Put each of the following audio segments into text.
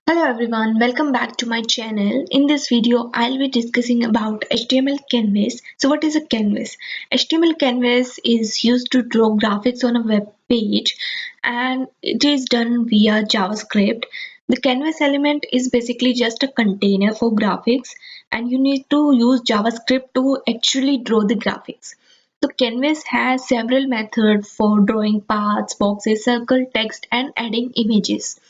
Hello everyone, welcome back to my channel. In this video, I'll be discussing about HTML canvas. So what is a canvas? HTML canvas is used to draw graphics on a web page and it is done via JavaScript. The canvas element is basically just a container for graphics and you need to use JavaScript to actually draw the graphics. So canvas has several methods for drawing paths, boxes, circle, text and adding images.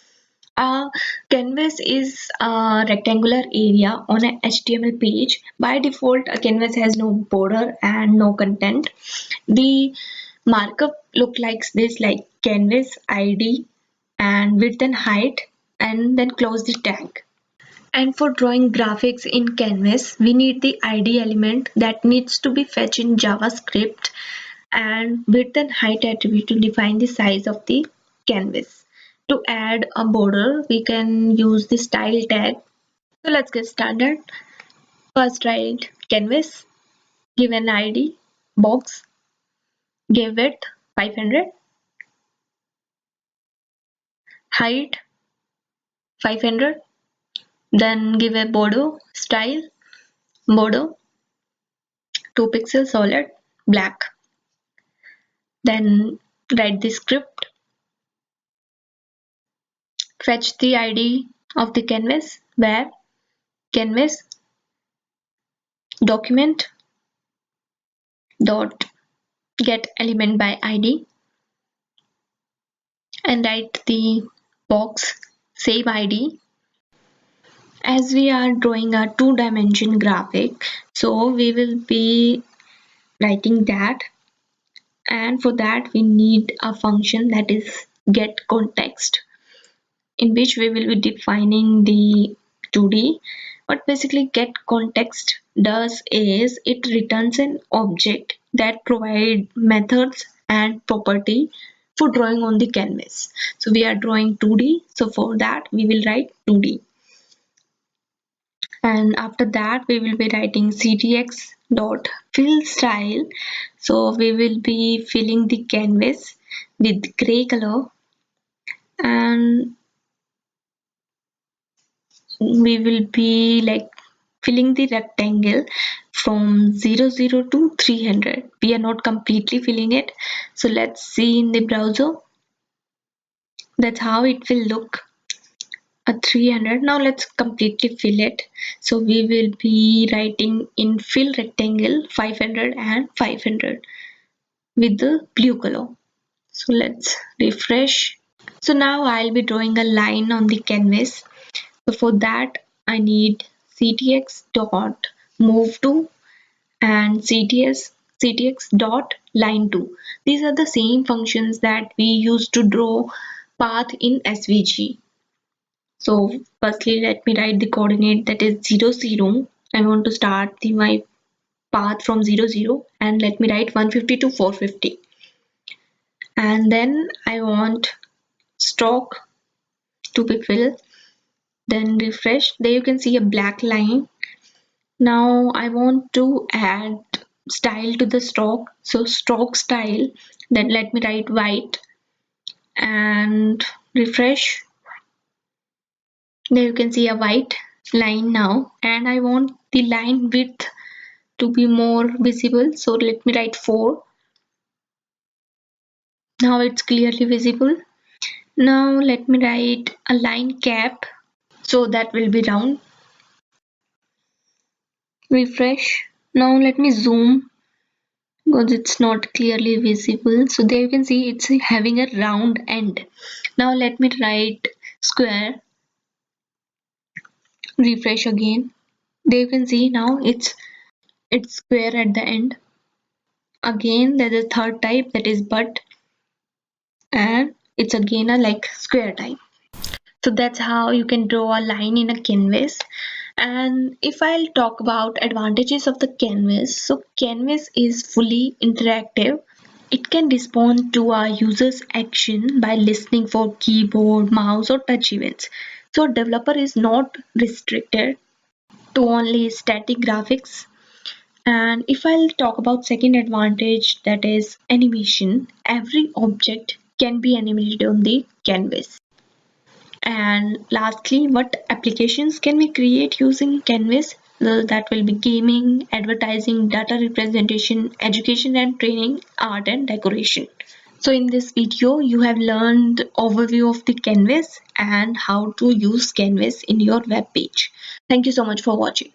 A canvas is a rectangular area on a HTML page. By default, a canvas has no border and no content. The markup look like this, like canvas ID and width and height, and then close the tag. And for drawing graphics in canvas, we need the ID element that needs to be fetched in JavaScript and width and height attribute to define the size of the canvas. To add a border, we can use the style tag. So let's get started. First write canvas, give an ID, box, give width 500, height 500, then give a border, style, border, 2 pixels solid, black. Then write the script, fetch the ID of the canvas, where canvas document dot get element by ID and write the box save ID. As we are drawing a two-dimension graphic, so we will be writing that, and for that we need a function that is getContext, in which we will be defining the 2D. What basically getContext does is it returns an object that provide methods and property for drawing on the canvas. So we are drawing 2D, so for that we will write 2D. And after that we will be writing ctx dot fill style. So we will be filling the canvas with gray color and we will be like filling the rectangle from 00 to 300. We are not completely filling it, so let's see in the browser. That's how it will look, a 300. Now let's completely fill it. So we will be writing in fill rectangle 500 and 500 with the blue color. So let's refresh. So now I'll be drawing a line on the canvas. So for that I need ctx dot move to and ctx dot line to. These are the same functions that we use to draw path in SVG. So firstly let me write the coordinate, that is 0 0. I want to start my path from 0 0 and let me write 150 to 450. And then I want stroke to be filled. Then refresh. There you can see a black line. Now I want to add style to the stroke. So stroke style, then let me write white and refresh. There you can see a white line now, and I want the line width to be more visible, so let me write 4. Now it's clearly visible. Now let me write a line cap, so that will be round. Refresh. Now let me zoom because it's not clearly visible. So there you can see it's having a round end. Now let me write square. Refresh again. There you can see now it's square at the end. Again there's a third type, that is butt, and it's again a like square type. So that's how you can draw a line in a canvas. And if I'll talk about advantages of the canvas, so canvas is fully interactive. It can respond to our user's action by listening for keyboard, mouse or touch events. So developer is not restricted to only static graphics. And if I'll talk about second advantage, that is animation, every object can be animated on the canvas. And lastly, what applications can we create using Canvas? That will be gaming, advertising, data representation, education and training, art and decoration. So in this video, you have learned overview of the Canvas and how to use Canvas in your web page. Thank you so much for watching.